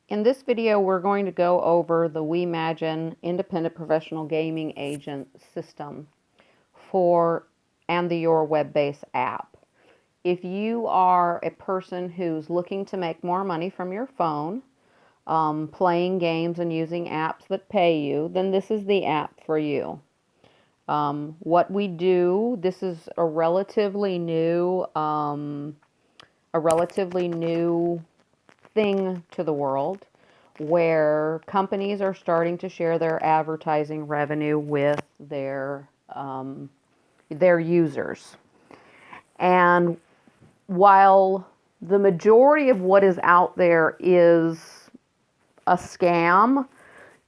In this video, we're going to go over the Wemagine Independent Professional Gaming Agent system and the Your Web-based app. If you are a person who's looking to make more money from your phone, playing games and using apps that pay you, then this is the app for you. What we do, this is a relatively new thing to the world, where companies are starting to share their advertising revenue with their users. And while the majority of what is out there is a scam,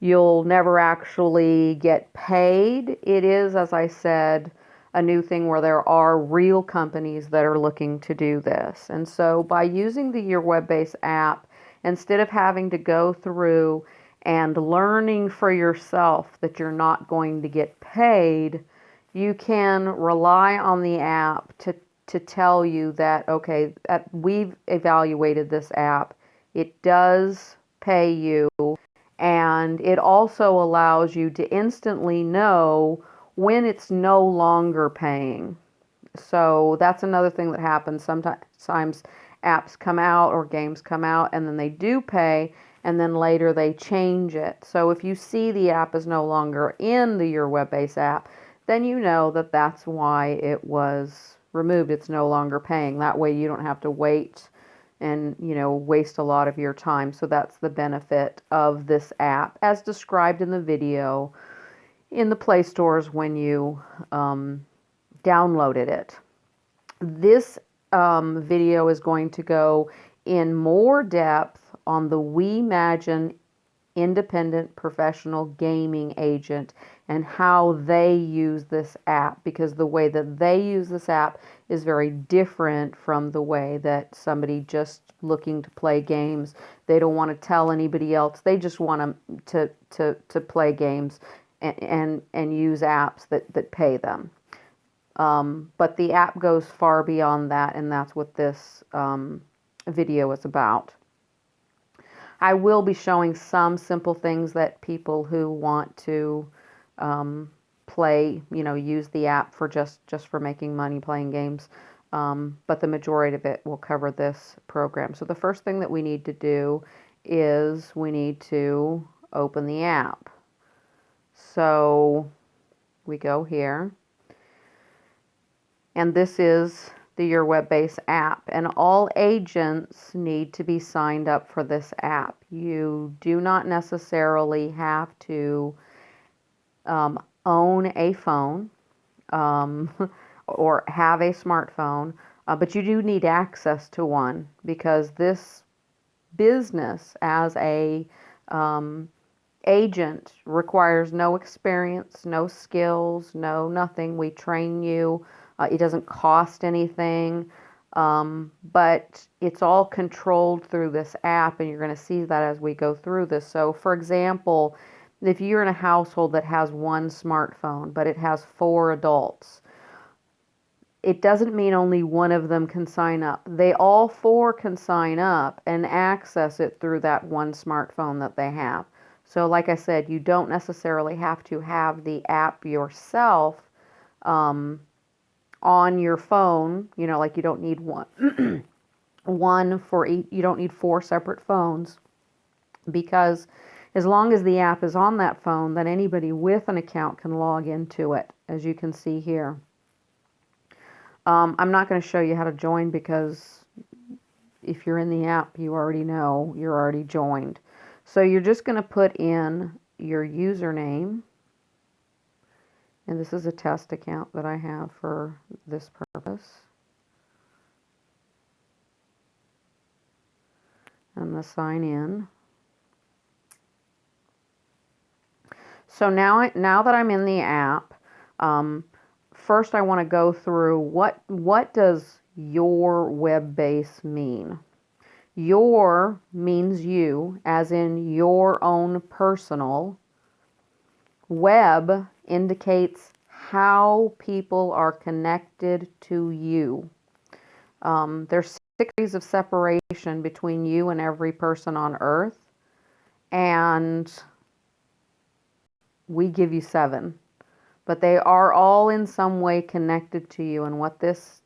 you'll never actually get paid. It is, as I said, a new thing where there are real companies that are looking to do this. And so by using your web-based app, instead of having to go through and learning for yourself that you're not going to get paid, you can rely on the app to tell you that, okay, we've evaluated this app. It does pay you, and it also allows you to instantly know when it's no longer paying. So that's another thing that happens. Sometimes apps come out or games come out and then they do pay, and then later they change it. So if you see the app is no longer in your web-based app, then you know that that's why it was removed. It's no longer paying. That way you don't have to wait and waste a lot of your time. So that's the benefit of this app as described in the video in the Play stores when you downloaded it. This video is going to go in more depth on the Wemagine Independent Professional Gaming Agent and how they use this app, because the way that they use this app is very different from the way that somebody just looking to play games. They don't want to tell anybody else. They just want to play games and use apps that pay them. But the app goes far beyond that, and that's what this video is about. I will be showing some simple things that people who want to play, use the app for just for making money playing games. But the majority of it will cover this program. So the first thing that we need to do is we need to open the app. So we go here. And this is your web-based app, and all agents need to be signed up for this app. You do not necessarily have to own a phone or have a smartphone, but you do need access to one, because this business as a agent requires no experience, no skills, nothing. We train you. It doesn't cost anything, but it's all controlled through this app, and you're going to see that as we go through this. So, for example, if you're in a household that has one smartphone, but it has 4 adults, it doesn't mean only one of them can sign up. They all 4 can sign up and access it through that one smartphone that they have. So, like I said, you don't necessarily have to have the app yourself on your phone. Like you don't need one for each. You don't need 4 separate phones, because as long as the app is on that phone, then anybody with an account can log into it, as you can see here. I'm not going to show you how to join, because if you're in the app, you already know you're already joined. So you're just going to put in your username. And this is a test account that I have for this purpose. And the sign in. So now that I'm in the app, first I want to go through what does your web base mean? Your means you, as in your own personal. Web indicates how people are connected to you. There's 6 degrees of separation between you and every person on earth. and we give you 7. But they are all in some way connected to you. And what this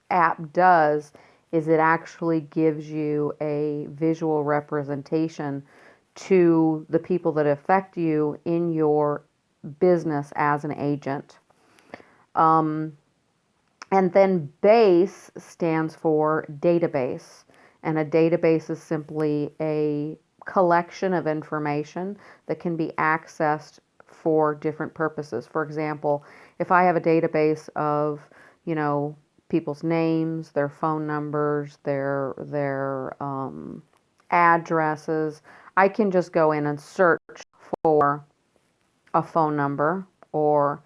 app does is it actually gives you a visual representation to the people that affect you in your business as an agent. And then base stands for database. And a database is simply a collection of information that can be accessed for different purposes. For example, if I have a database of, you know, people's names, their phone numbers, their addresses, I can just go in and search for a phone number or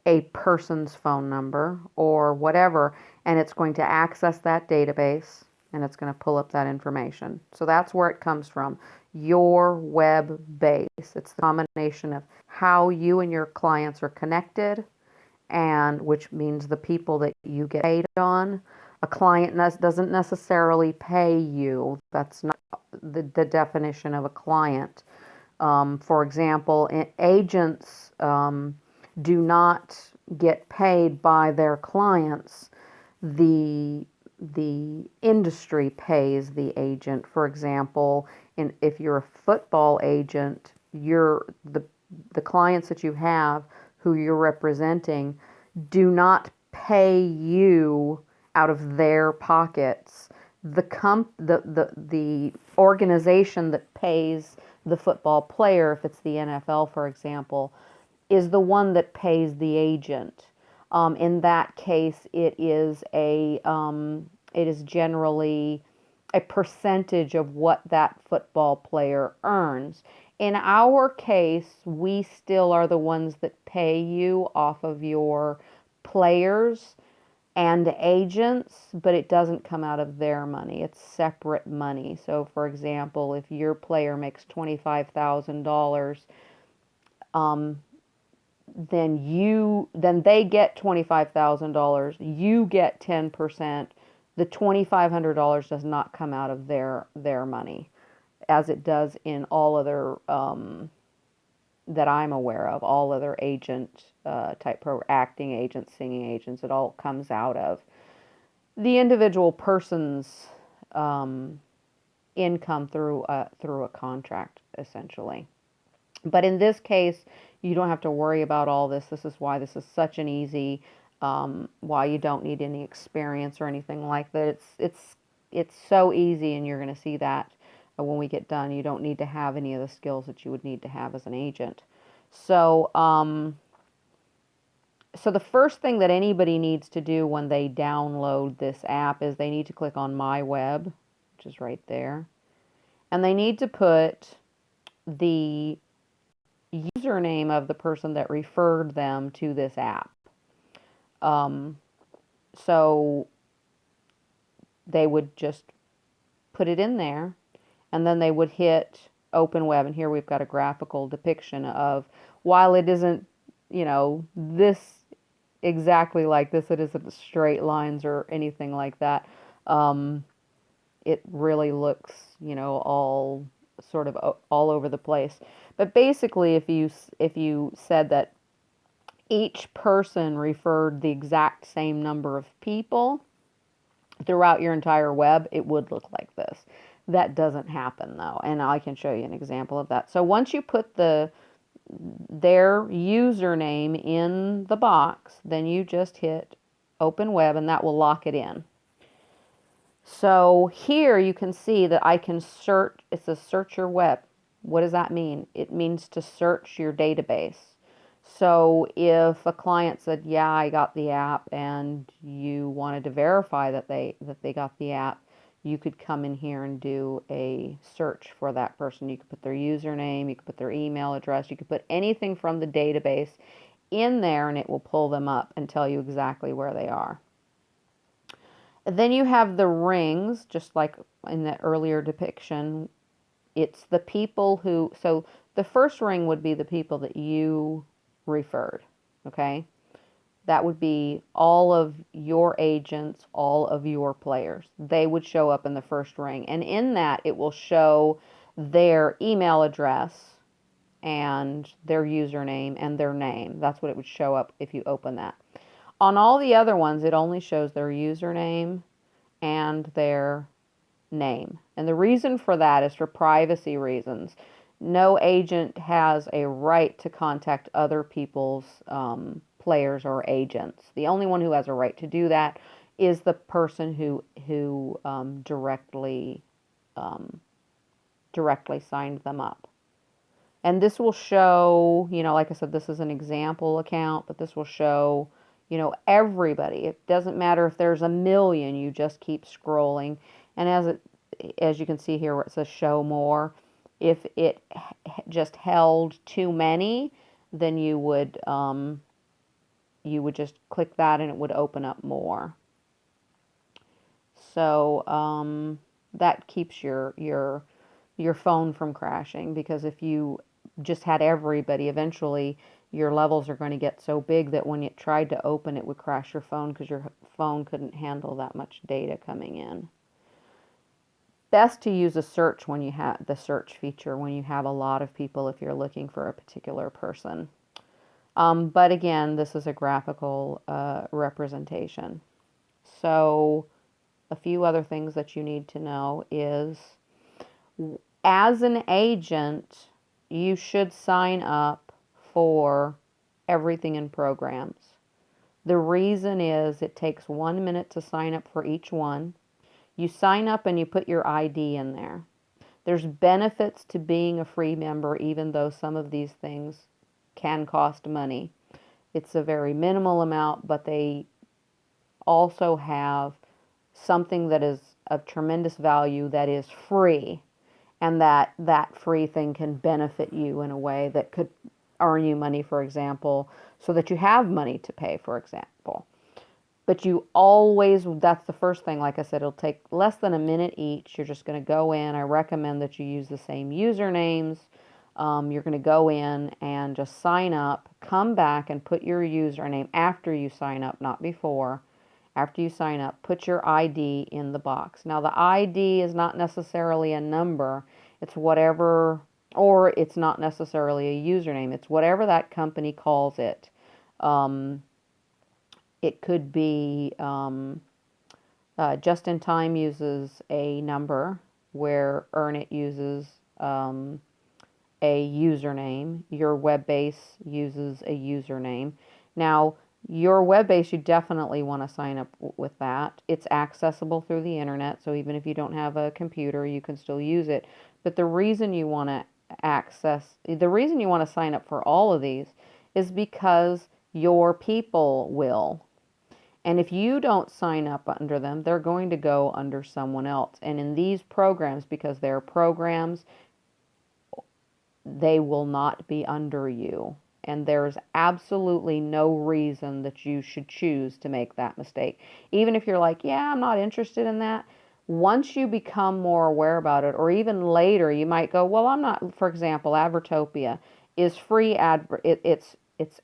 a person's phone number or whatever, and it's going to access that database and it's going to pull up that information. So that's where it comes from, your web base. It's the combination of how you and your clients are connected, and which means the people that you get paid on. A client doesn't necessarily pay you. That's not the definition of a client. For example, agents do not get paid by their clients. The industry pays the agent. For example, if you're a football agent, the clients that you have who you're representing do not pay you out of their pockets. The organization that pays the football player, if it's the NFL, for example, is the one that pays the agent. In that case, it is generally a percentage of what that football player earns. In our case, we still are the ones that pay you off of your players and agents, but it doesn't come out of their money. It's separate money. So, for example, if your player makes $25,000, then they get $25,000. You get 10%. The $2,500 does not come out of their money, as it does in all other that I'm aware of, all other agent type acting agents, singing agents. It all comes out of the individual person's income through a contract, essentially. But in this case, you don't have to worry about all this. This is why this is such an easy, why you don't need any experience or anything like that. It's so easy, and you're going to see that when we get done. You don't need to have any of the skills that you would need to have as an agent. So, so the first thing that anybody needs to do when they download this app is they need to click on My Web, which is right there, and they need to put the username of the person that referred them to this app. So they would just put it in there, and then they would hit open web, and here we've got a graphical depiction of, while it isn't, you know, this exactly like this, it isn't straight lines or anything like that. It really looks, you know, all sort of all over the place. But basically, if you said that each person referred the exact same number of people throughout your entire web, it would look like this. That doesn't happen though, and I can show you an example of that. So once you put their username in the box, then you just hit open web, and that will lock it in. So here you can see that I can search. It says search your web. What does that mean? It means to search your database. So if a client said, yeah, I got the app, and you wanted to verify that they got the app, you could come in here and do a search for that person. You could put their username, you could put their email address, you could put anything from the database in there, and it will pull them up and tell you exactly where they are. Then you have the rings, just like in the earlier depiction. It's the people who, so the first ring would be the people that you referred, okay? That would be all of your agents, all of your players. They would show up in the first ring. And in that, it will show their email address and their username and their name. That's what it would show up if you open that. On all the other ones, it only shows their username and their name. And the reason for that is for privacy reasons. No agent has a right to contact other people's players or agents. The only one who has a right to do that is the person who directly signed them up. And this will show, like I said, this is an example account, but this will show, everybody. It doesn't matter if there's a million, you just keep scrolling. And as you can see here where it says show more, if it just held too many, then you would just click that and it would open up more. So that keeps your phone from crashing, because if you just had everybody, eventually your levels are going to get so big that when it tried to open, it would crash your phone because your phone couldn't handle that much data coming in. Best to use a search when you have the search feature when you have a lot of people, if you're looking for a particular person. But again, this is a graphical representation. So a few other things that you need to know is, as an agent, you should sign up for everything in programs. The reason is it takes 1 minute to sign up for each one. You sign up and you put your ID in there. There's benefits to being a free member, even though some of these things can cost money. It's a very minimal amount, but they also have something that is of tremendous value that is free, and that free thing can benefit you in a way that could earn you money, for example, so that you have money to pay, for example. But you always, that's the first thing, like I said, it'll take less than a minute each. You're just going to go in. I recommend that you use the same usernames. You're going to go in and just sign up, come back and put your username after you sign up, not before. After you sign up, put your ID in the box. Now, the ID is not necessarily a number. It's whatever, or it's not necessarily a username. It's whatever that company calls it. It could be Just in Time uses a number, where Earn It uses a username. Your web base uses a username. Now, your web base, you definitely want to sign up with that. It's accessible through the internet, so even if you don't have a computer, you can still use it. But the reason you want to sign up for all of these is because your people will. And if you don't sign up under them, they're going to go under someone else. And in these programs, because they're programs, they will not be under you. And there's absolutely no reason that you should choose to make that mistake. Even if you're like, yeah, I'm not interested in that. Once you become more aware about it, or even later, you might go, well, I'm not, for example, Advertopia is free it's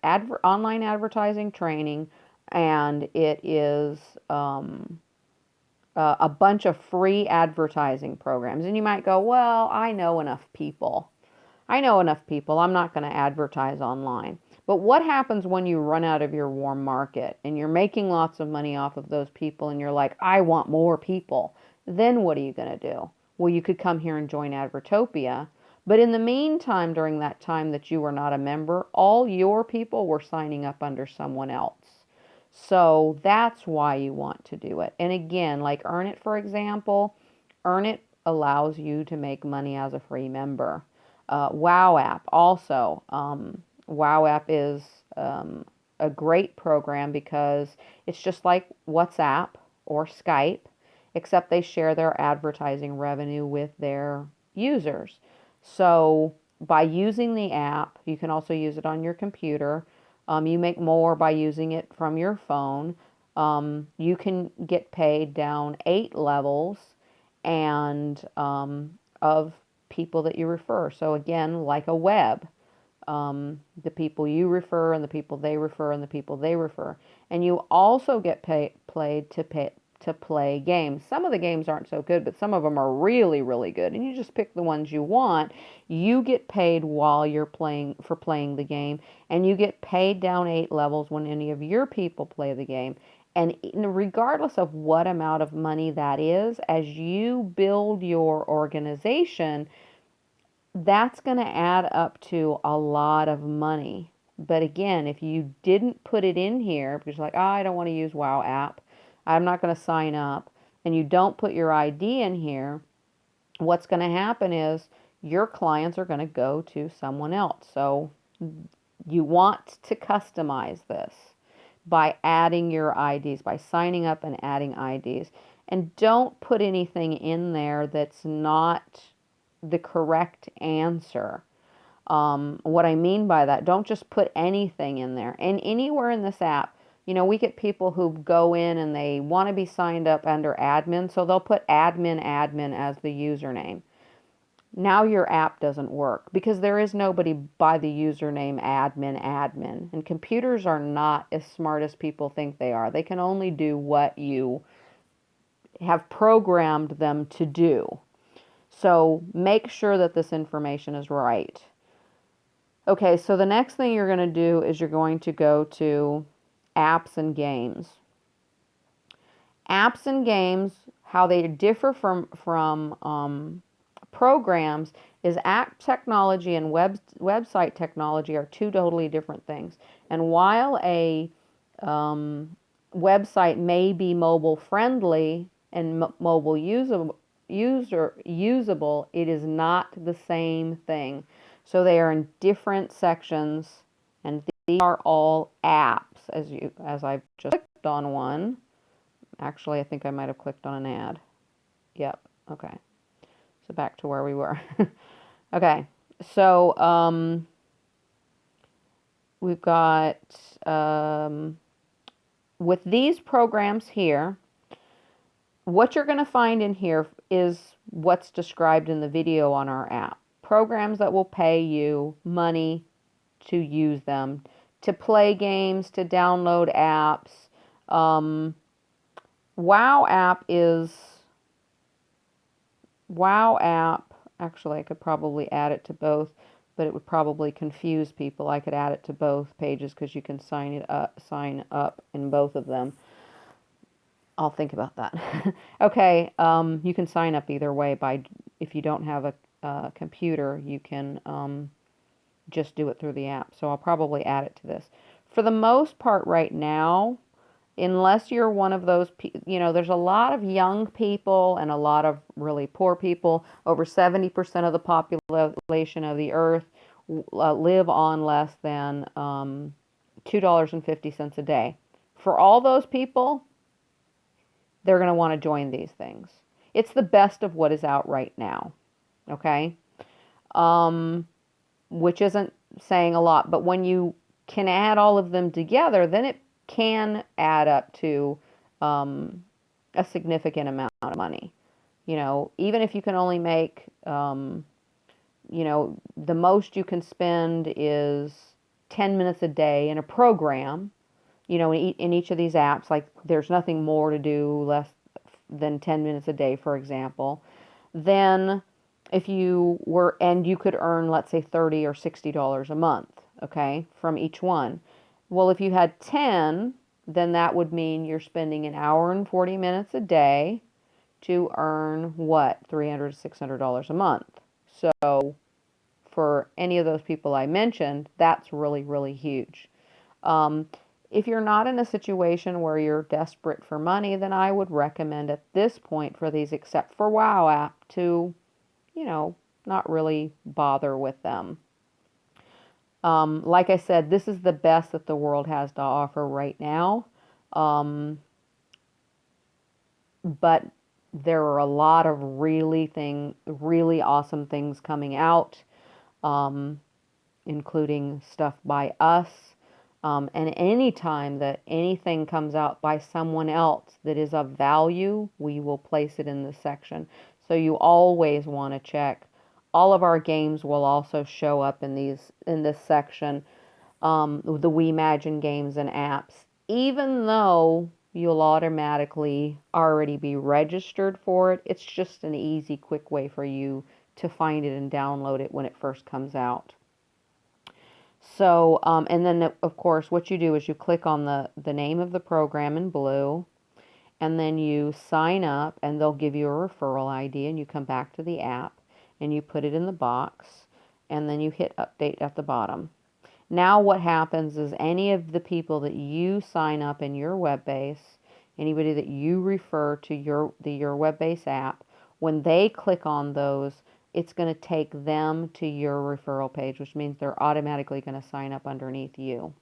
online advertising training, and it is a bunch of free advertising programs. And you might go, well, I know enough people. I'm not going to advertise online. But what happens when you run out of your warm market and you're making lots of money off of those people and you're like, I want more people? Then what are you going to do? Well, you could come here and join Advertopia. But in the meantime, during that time that you were not a member, all your people were signing up under someone else. So that's why you want to do it. And again, like Earn It, for example, Earn It allows you to make money as a free member. Wow app also. Wow app is a great program because it's just like WhatsApp or Skype, except they share their advertising revenue with their users. So by using the app, you can also use it on your computer. You make more by using it from your phone. You can get paid down 8 levels and of people that you refer. So again, like a web, the people you refer and the people they refer and the people they refer. And you also get paid to play games. Some of the games aren't so good, but some of them are really, really good. And you just pick the ones you want. You get paid while you're playing for playing the game, and you get paid down 8 levels when any of your people play the game. And regardless of what amount of money that is, as you build your organization, that's going to add up to a lot of money. But again, if you didn't put it in here because you're like, oh, I don't want to use Wow app, I'm not going to sign up, and you don't put your ID in here, what's going to happen is your clients are going to go to someone else. So you want to customize this by adding your IDs, by signing up and adding IDs. And don't put anything in there that's not the correct answer. What I mean by that, don't just put anything in there. And anywhere in this app, we get people who go in and they want to be signed up under admin, so they'll put admin as the username. Now your app doesn't work because there is nobody by the username admin. And computers are not as smart as people think they are. They can only do what you have programmed them to do. So make sure that this information is right. Okay, so the next thing you're going to do is you're going to go to apps and games. Apps and games, how they differ from programs is app technology and website technology are two totally different things. And while a website may be mobile friendly and mobile usable, it is not the same thing. So they are in different sections, and these are all apps. As I've just clicked on one. Actually, I think I might have clicked on an ad. Yep. Okay. So back to where we were. Okay. So we've got with these programs here, what you're going to find in here is what's described in the video on our app. Programs that will pay you money to use them, to play games, to download apps. Wow app, actually I could probably add it to both, but it would probably confuse people. I could add it to both pages because you can sign up in both of them. I'll think about that. Okay, you can sign up either way if you don't have a computer, you can just do it through the app. So I'll probably add it to this. For the most part right now, unless you're one of those, there's a lot of young people and a lot of really poor people. Over 70% of the population of the earth live on less than $2.50 a day. For all those people, they're going to want to join these things. It's the best of what is out right now. Okay? Which isn't saying a lot, but when you can add all of them together, then it can add up to a significant amount of money. Even if you can only make, the most you can spend is 10 minutes a day in a program, in each of these apps, like there's nothing more to do less than 10 minutes a day, for example, then if you were, and you could earn, let's say $30 or $60 a month, okay, from each one. Well, if you had 10, then that would mean you're spending an hour and 40 minutes a day to earn what? $300 to $600 a month. So for any of those people I mentioned, that's really, really huge. If you're not in a situation where you're desperate for money, then I would recommend at this point for these, except for Wow app, to, not really bother with them. Like I said, this is the best that the world has to offer right now. But there are a lot of really awesome things coming out, including stuff by us. And any time that anything comes out by someone else that is of value, we will place it in this section. So you always want to check. All of our games will also show up in this section, the Wemagine games and apps. Even though, you'll automatically already be registered for it. It's just an easy, quick way for you to find it and download it when it first comes out. So, and then of course, what you do is you click on the name of the program in blue, and then you sign up, and they'll give you a referral ID, and you come back to the app, and you put it in the box, and then you hit update at the bottom. Now what happens is any of the people that you sign up in your web base, anybody that you refer to your web base app, when they click on those, it's going to take them to your referral page, which means they're automatically going to sign up underneath you.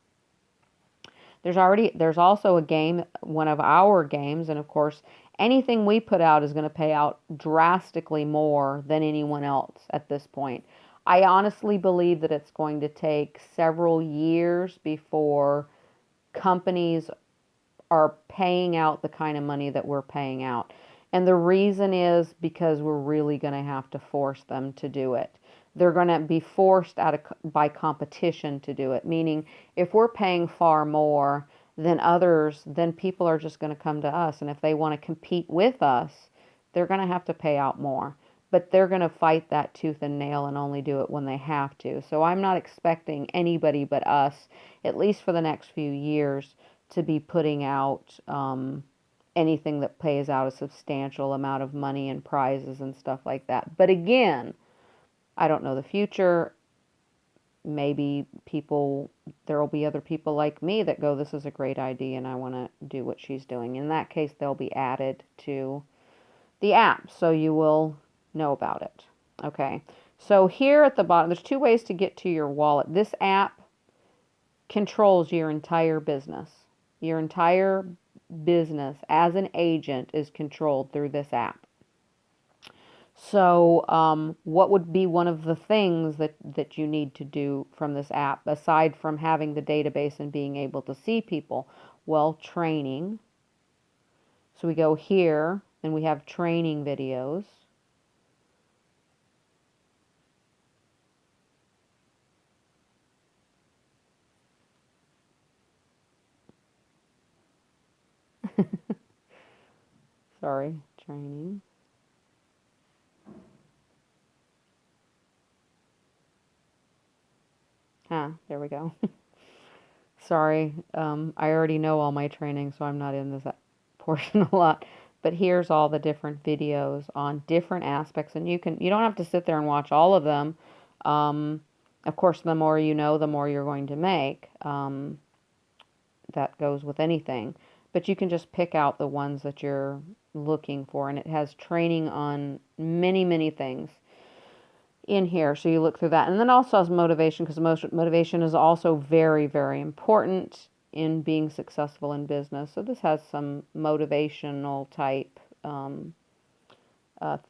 There's also a game, one of our games, and of course, anything we put out is going to pay out drastically more than anyone else at this point. I honestly believe that it's going to take several years before companies are paying out the kind of money that we're paying out. And the reason is because we're really going to have to force them to do it. They're going to be forced by competition to do it, meaning if we're paying far more than others, then people are just going to come to us. And if they want to compete with us, they're going to have to pay out more. But they're going to fight that tooth and nail and only do it when they have to. So I'm not expecting anybody but us, at least for the next few years, to be putting out anything that pays out a substantial amount of money and prizes and stuff like that. But again, I don't know the future. Maybe there will be other people like me that go, this is a great idea and I want to do what she's doing. In that case, they'll be added to the app, so you will know about it. Okay, so here at the bottom, there's two ways to get to your wallet. This app controls your entire business. Your entire business as an agent is controlled through this app. So what would be one of the things that you need to do from this app, aside from having the database and being able to see people? Well, training. So we go here, and we have training videos. Sorry, training. There we go. Sorry, I already know all my training, so I'm not in this portion a lot. But here's all the different videos on different aspects, and you don't have to sit there and watch all of them. Of course, the more you know, the more you're going to make. That goes with anything. But you can just pick out the ones that you're looking for, and it has training on many, many things in here, so you look through that. And then also has motivation, because motivation is also very, very important in being successful in business. So this has some motivational type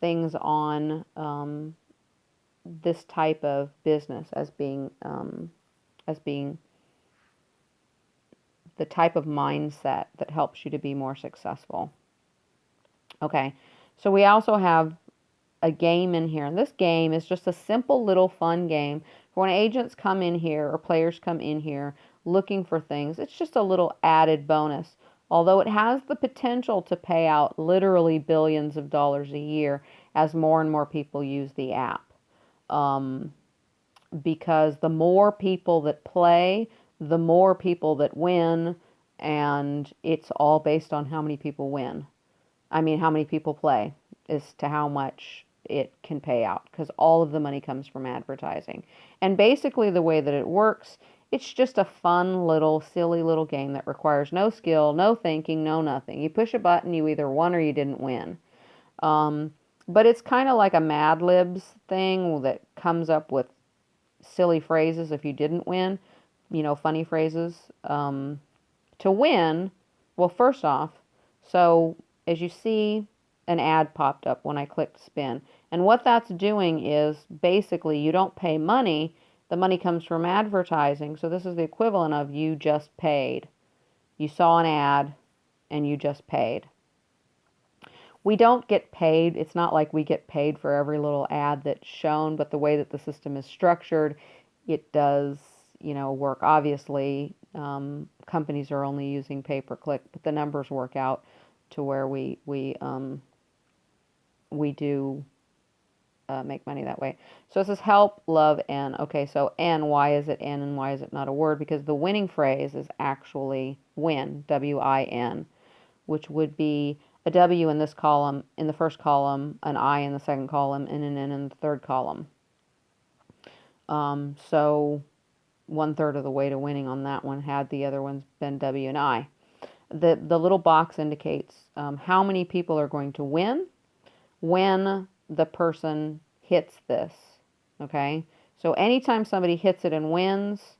things on this type of business as being the type of mindset that helps you to be more successful. Okay, so we also have a game in here, and this game is just a simple little fun game for when agents come in here or players come in here looking for things. It's just a little added bonus, although it has the potential to pay out literally billions of dollars a year as more and more people use the app, because the more people that play, the more people that win, and it's all based on how many people win. I mean, how many people play as to how much it can pay out, because all of the money comes from advertising. And basically the way that it works, it's just a fun little silly little game that requires no skill, no thinking, no nothing. You push a button, you either won or you didn't win. But it's kind of like a Mad Libs thing that comes up with silly phrases if you didn't win, funny phrases. To win, well, first off, so as you see, an ad popped up when I clicked spin. And what that's doing is basically you don't pay money. The money comes from advertising. So this is the equivalent of you just paid. You saw an ad and you just paid. We don't get paid. It's not like we get paid for every little ad that's shown, but the way that the system is structured, it does, work. Obviously, companies are only using pay-per-click, but the numbers work out to where we do make money that way. So it says help, love, N. Okay, so N, why is it N and why is it not a word? Because the winning phrase is actually win, W-I-N, which would be a W in this column, in the first column, an I in the second column, and an N in the third column. So 1/3 of the way to winning on that one had the other ones been W and I. The little box indicates how many people are going to win when the person hits this. Okay, so anytime somebody hits it and wins,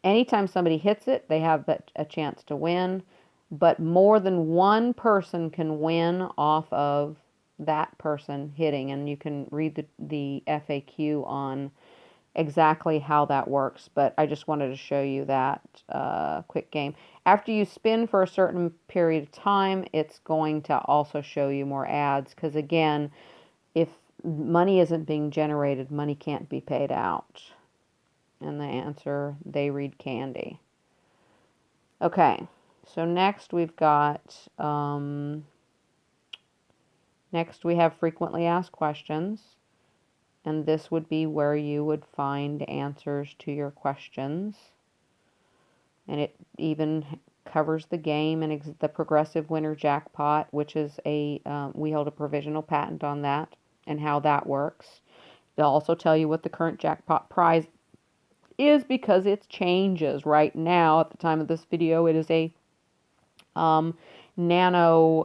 anytime somebody hits it, they have a chance to win. But more than one person can win off of that person hitting, and you can read the FAQ on exactly how that works, but I just wanted to show you that quick game. After you spin for a certain period of time, it's going to also show you more ads, because again, if money isn't being generated, money can't be paid out. And the answer, they read candy. Okay, so next we've got, next we have frequently asked questions. And this would be where you would find answers to your questions. And it even covers the game and the progressive winner jackpot, which is we hold a provisional patent on that and how that works. They'll also tell you what the current jackpot prize is, because it changes. Right now, at the time of this video, it is a nano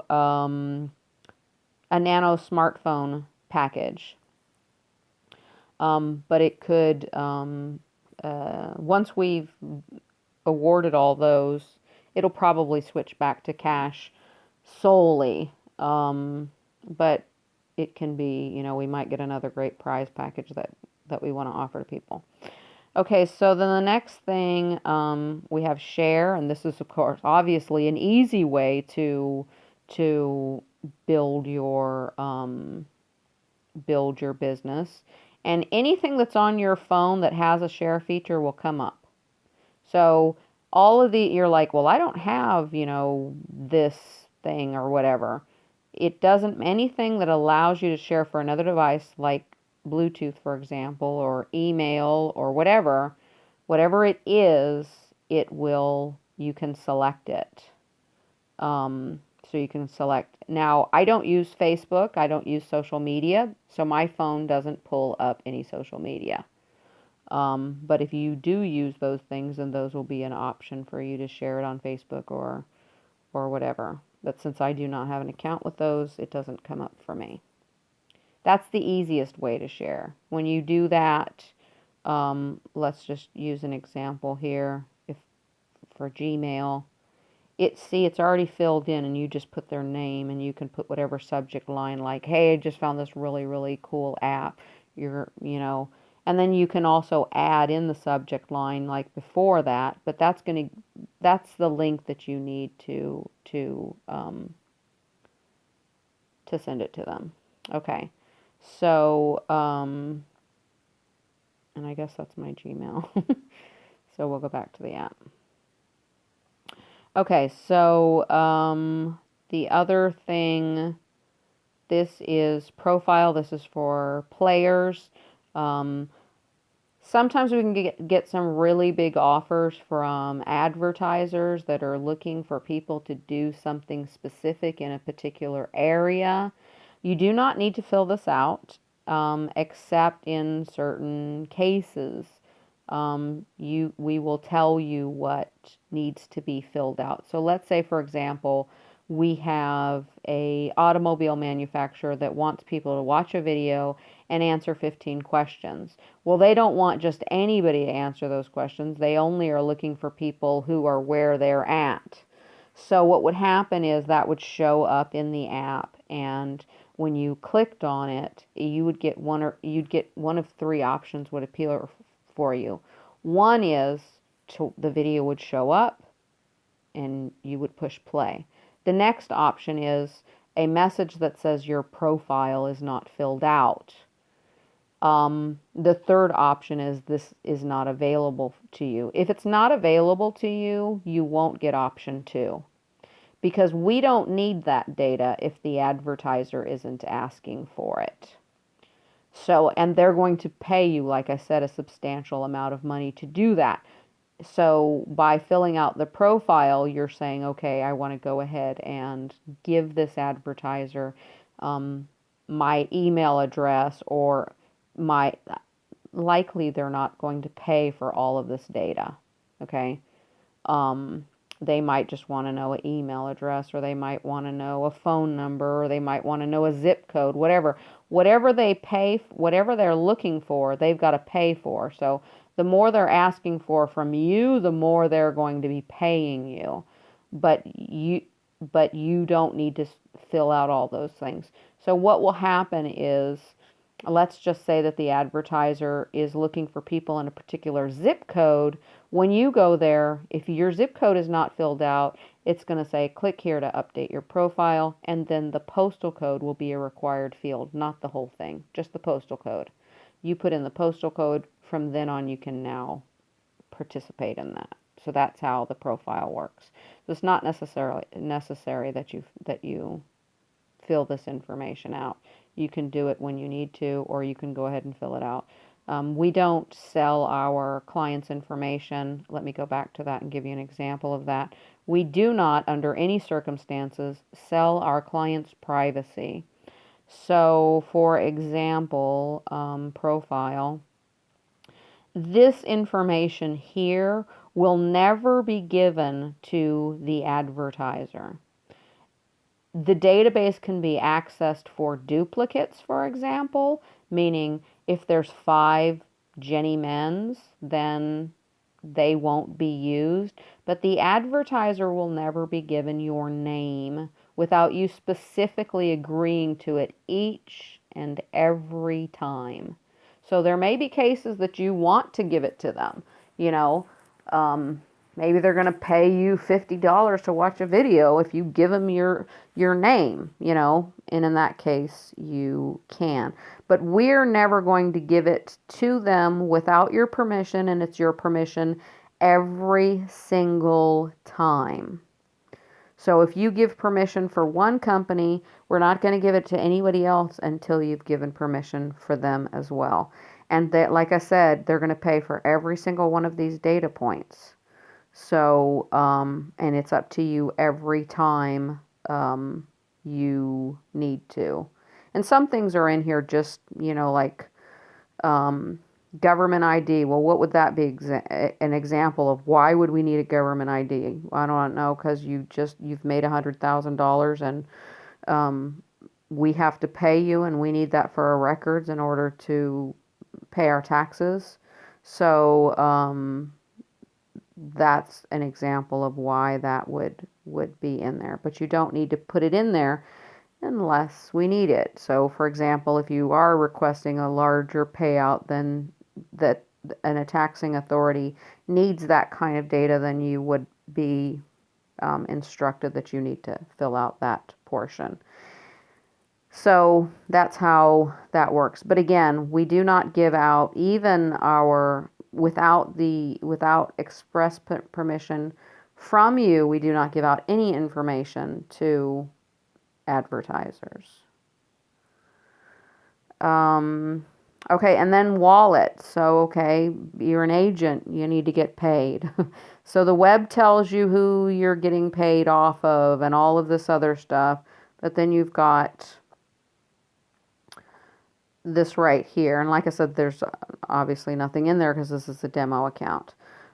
smartphone package. But it could, once we've awarded all those, it'll probably switch back to cash solely. But it can be, we might get another great prize package that we want to offer to people. Okay, so then the next thing, we have share, and this is, of course, obviously an easy way to build your business. And anything that's on your phone that has a share feature will come up. So all of you're like, well, I don't have, this thing or whatever. It doesn't, anything that allows you to share for another device, like Bluetooth, for example, or email or whatever it is, you can select it. So you can select. Now, I don't use Facebook. I don't use social media. So my phone doesn't pull up any social media. But if you do use those things, then those will be an option for you to share it on Facebook or whatever. But since I do not have an account with those, it doesn't come up for me. That's the easiest way to share. When you do that, let's just use an example here. If for Gmail, it's already filled in, and you just put their name, and you can put whatever subject line, like, hey, I just found this really, really cool app. And then you can also add in the subject line like before that, but that's the link that you need to send it to them. Okay. So, and I guess that's my Gmail. So we'll go back to the app. Okay, so the other thing, this is profile. This is for players. Sometimes we can get some really big offers from advertisers that are looking for people to do something specific in a particular area. You do not need to fill this out, except in certain cases. We will tell you what needs to be filled out. So let's say, for example, we have a automobile manufacturer that wants people to watch a video and answer 15 questions. Well, they don't want just anybody to answer those questions. They only are looking for people who are where they're at. So what would happen is that would show up in the app, and when you clicked on it, you'd get one of three options would appear for you. One is the video would show up and you would push play. The next option is a message that says your profile is not filled out. The third option is this is not available to you. If it's not available to you, you won't get option 2 because we don't need that data if the advertiser isn't asking for it. So, and they're going to pay you, like I said, a substantial amount of money to do that. So by filling out the profile, you're saying, okay, I want to go ahead and give this advertiser my email address, or my, likely they're not going to pay for all of this data. Okay. They might just want to know an email address, or they might want to know a phone number, or they might want to know a zip code, whatever they pay, whatever they're looking for, they've got to pay for. So the more they're asking for from you, the more they're going to be paying you. But you don't need to fill out all those things. So what will happen is, let's just say that the advertiser is looking for people in a particular zip code. When you go there, if your zip code is not filled out, it's going to say click here to update your profile, and then the postal code will be a required field, not the whole thing, just the postal code. You put in the postal code, from then on you can now participate in that. So that's how the profile works. So it's not necessarily necessary that you fill this information out. You can do it when you need to, or you can go ahead and fill it out. We don't sell our clients' information. Let me go back to that and give you an example of that. We do not, under any circumstances, sell our clients' privacy. So, for example, profile, this information here will never be given to the advertiser. The database can be accessed for duplicates, for example, meaning if there's 5 Jenny Men's, then they won't be used. But the advertiser will never be given your name without you specifically agreeing to it each and every time. So there may be cases that you want to give it to them, you know. Maybe they're going to pay you $50 to watch a video if you give them your name, you know, and in that case you can. But we're never going to give it to them without your permission, and it's your permission every single time. So if you give permission for one company, we're not going to give it to anybody else until you've given permission for them as well. And that, like I said, they're going to pay for every single one of these data points. So, and it's up to you every time you need to. And some things are in here just, you know, like government ID. Well, what would that be an example of? Why would we need a government ID? I don't know, because you've made $100,000 and we have to pay you, and we need that for our records in order to pay our taxes. So, that's an example of why that would be in there. But you don't need to put it in there unless we need it. So, for example, if you are requesting a larger payout than that a taxing authority needs that kind of data, then you would be instructed that you need to fill out that portion. So that's how that works. But again, we do not give out even our without express permission from you. We do not give out any information to advertisers. Okay, and then wallet. So, okay, you're an agent, you need to get paid. So the web tells you who you're getting paid off of and all of this other stuff. But then you've got this right here. And like I said, there's obviously nothing in there because this is a demo account.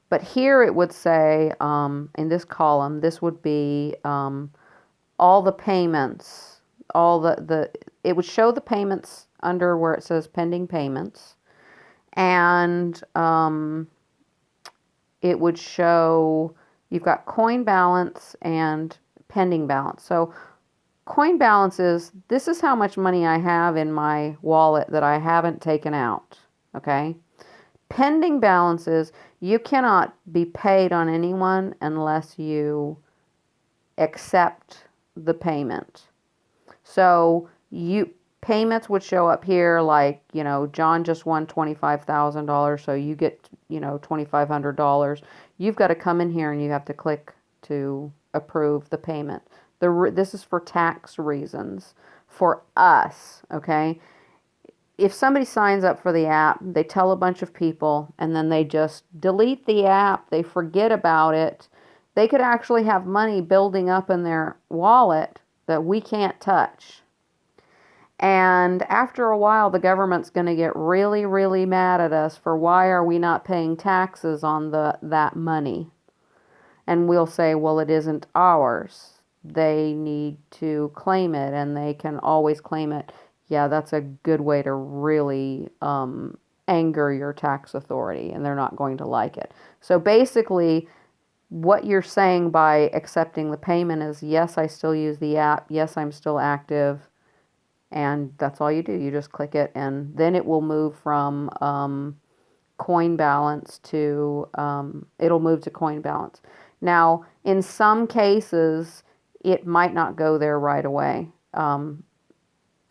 But here it would say, in this column, this would be all the payments, it would show the payments under where it says pending payments. And it would show, you've got coin balance and pending balance. So coin balance is, this is how much money I have in my wallet that I haven't taken out, okay? Pending balance is, you cannot be paid on anyone unless you accept the payment. So payments would show up here like, John just won $25,000, so you get, $2,500. You've got to come in here and you have to click to approve the payment. This is for tax reasons for us, okay? If somebody signs up for the app, they tell a bunch of people, and then they just delete the app, they forget about it, they could actually have money building up in their wallet that we can't touch. And after a while, the government's going to get really, really mad at us for why are we not paying taxes on that money? And we'll say, well, it isn't ours. They need to claim it, and they can always claim it. Yeah, that's a good way to really anger your tax authority, and they're not going to like it. So basically, what you're saying by accepting the payment is, yes, I still use the app. Yes, I'm still active. And that's all you do. You just click it, and then it will move from coin balance to, it'll move to coin balance. Now, in some cases, it might not go there right away.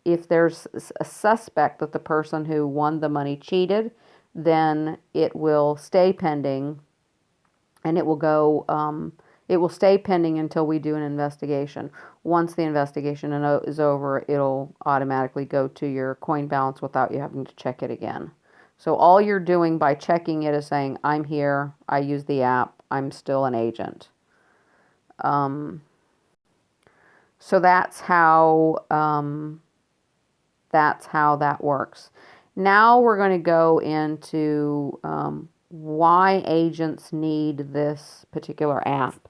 If there's a suspect that the person who won the money cheated, then it will stay pending, and it will stay pending until we do an investigation. Once the investigation is over, it'll automatically go to your coin balance without you having to check it again. So all you're doing by checking it is saying, I'm here, I use the app, I'm still an agent. So that's how that works. Now we're going to go into why agents need this particular app.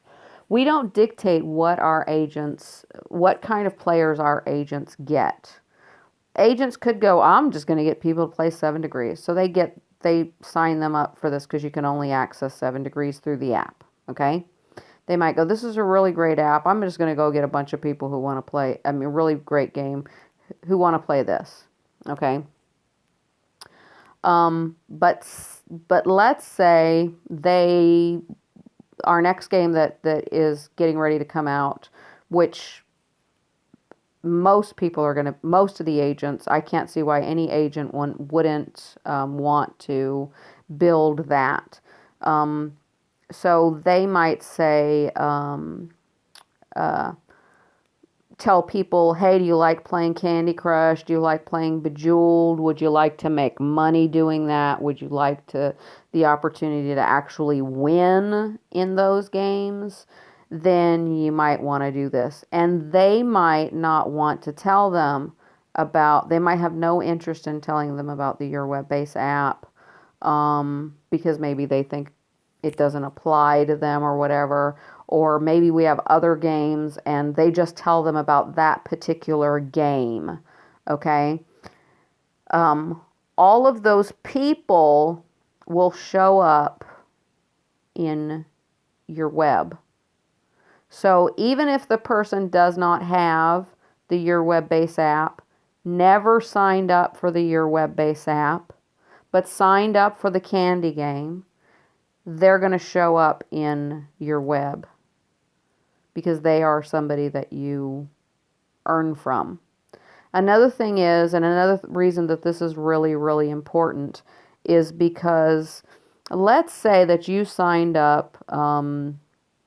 We don't dictate what kind of players our agents get. Agents could go, I'm just going to get people to play 7 Degrees. So they sign them up for this because you can only access 7 Degrees through the app. Okay? They might go, this is a really great app. I'm just going to go get a bunch of people who want to play, really great game, who want to play this. Okay? But let's say our next game that is getting ready to come out, which most of the agents, I can't see why any agent wouldn't want to build that. So they might say, tell people, hey, do you like playing Candy Crush? Do you like playing Bejeweled? Would you like to make money doing that? Would you like the opportunity to actually win in those games? Then you might want to do this. And they might not want to tell them they might have no interest in telling them about the Your Web Base app, because maybe they think it doesn't apply to them or whatever. Or maybe we have other games and they just tell them about that particular game. Okay? All of those people will show up in your web. So even if the person does not have the Your Web Base app, never signed up for the Your Web Base app, but signed up for the candy game, they're going to show up in your web because they are somebody that you earn from. Another thing is, and another reason that this is really, really important is because let's say that you signed up, and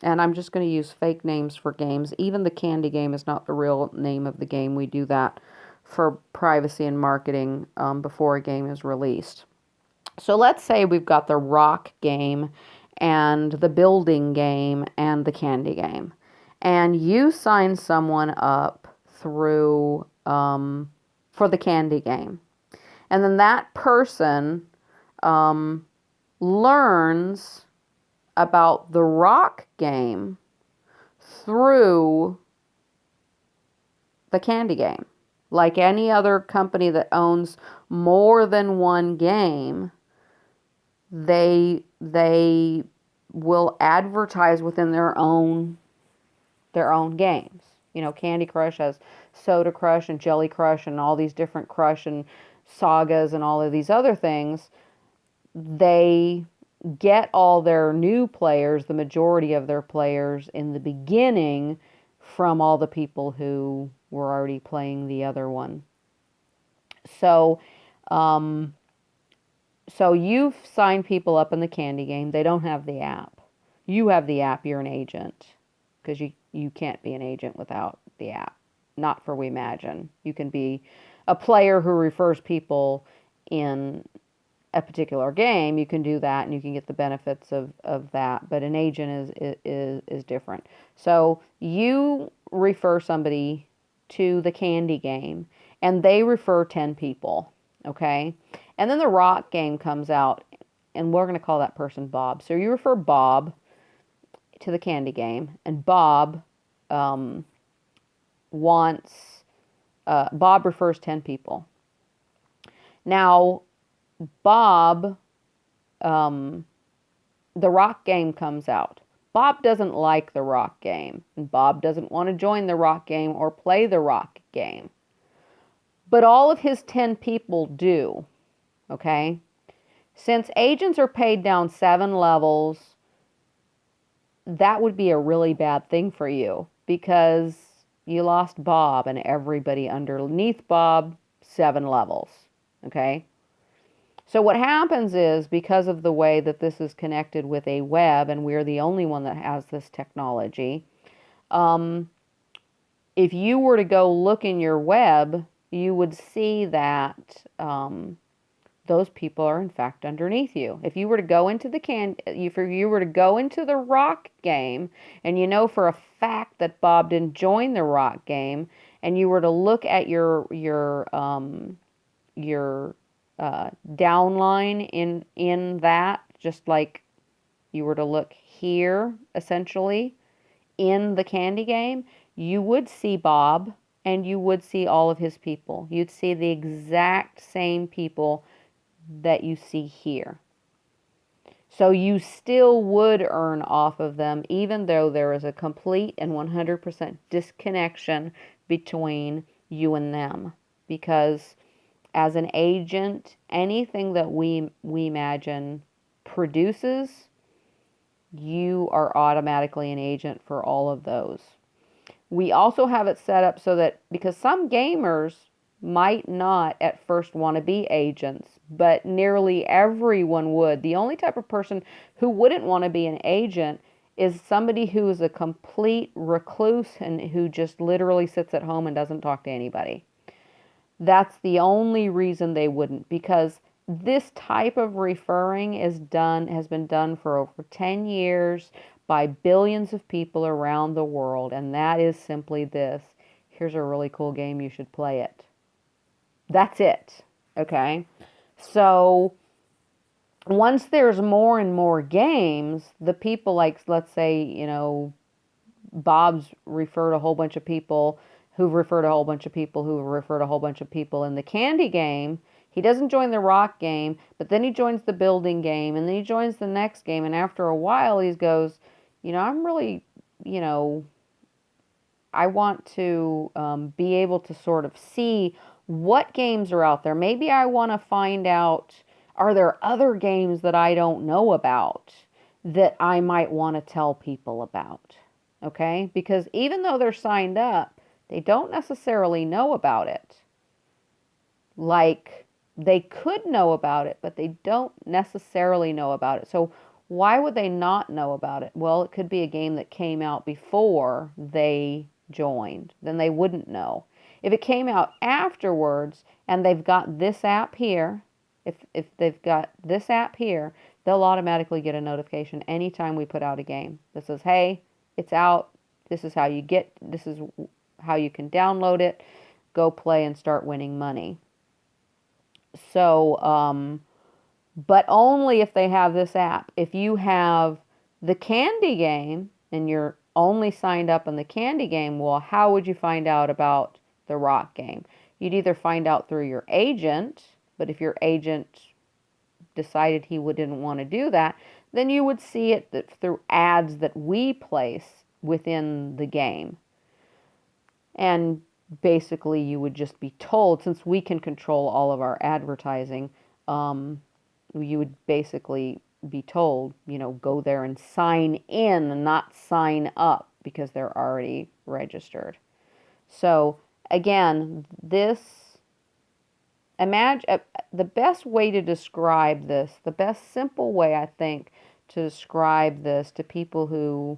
I'm just going to use fake names for games. Even the candy game is not the real name of the game. We do that for privacy and marketing before a game is released. So let's say we've got the rock game and the building game and the candy game. And you sign someone up through for the candy game. And then that person learns about the rock game through the candy game. Like any other company that owns more than one game, they will advertise within their own games. Candy Crush has Soda Crush and Jelly Crush and all these different Crush and Sagas and all of these other things. They get all their new players, the majority of their players in the beginning, from all the people who were already playing the other one. So, um, so you've signed people up in the candy game. They don't have the app. You have the app. You're an agent because you can't be an agent without the app. Not for Wemagine. You can be a player who refers people in a particular game. You can do that and you can get the benefits of that. But an agent is different. So you refer somebody to the candy game and they refer 10 people. Okay. And then the rock game comes out and we're going to call that person Bob. So you refer Bob to the candy game and Bob um, wants, Bob refers 10 people. Now, Bob, um, the rock game comes out. Bob doesn't like the rock game, and Bob doesn't want to join the rock game or play the rock game. But all of his 10 people do, okay? Since agents are paid down 7 levels, that would be a really bad thing for you because you lost Bob and everybody underneath Bob 7 levels, okay? So what happens is, because of the way that this is connected with a web, and we're the only one that has this technology, if you were to go look in your web, you would see that those people are in fact underneath you. If you were to go into if you were to go into the rock game, and you know for a fact that Bob didn't join the rock game, and you were to look at your downline in that, just like you were to look here, essentially, in the candy game, you would see Bob and you would see all of his people. You'd see the exact same people that you see here. So you still would earn off of them, even though there is a complete and 100% disconnection between you and them. Because as an agent, anything that Wemagine produces, you are automatically an agent for all of those. We also have it set up so that, because some gamers might not at first want to be agents, but nearly everyone would. The only type of person who wouldn't want to be an agent is somebody who is a complete recluse and who just literally sits at home and doesn't talk to anybody. That's the only reason they wouldn't, because this type of referring has been done for over 10 years by billions of people around the world, and that is simply this. Here's a really cool game, you should play it. That's it. Okay? So once there's more and more games, the people, like, let's say, Bob's referred a whole bunch of people who've referred a whole bunch of people who've referred a whole bunch of people in the candy game. He doesn't join the rock game, but then he joins the building game, and then he joins the next game, and after a while he goes, I'm really, I want to be able to sort of see what games are out there. Maybe I want to find out, are there other games that I don't know about that I might want to tell people about? Okay? Because even though they're signed up, they don't necessarily know about it. Like, they could know about it, but they don't necessarily know about it. So why would they not know about it? Well, it could be a game that came out before they joined. Then they wouldn't know. If it came out afterwards and they've got this app here, if they've got this app here, they'll automatically get a notification anytime we put out a game that says, hey, it's out. This is how you can download it, go play and start winning money. So, but only if they have this app. If you have the candy game and you're only signed up in the candy game, well, how would you find out about the rock game? You'd either find out through your agent, but if your agent decided he didn't want to do that, then you would see it through ads that we place within the game. And basically you would just be told, since we can control all of our advertising, you would basically be told, go there and sign in, not sign up, because they're already registered. So again, this imagine the best way to describe this, the best simple way I think to describe this to people who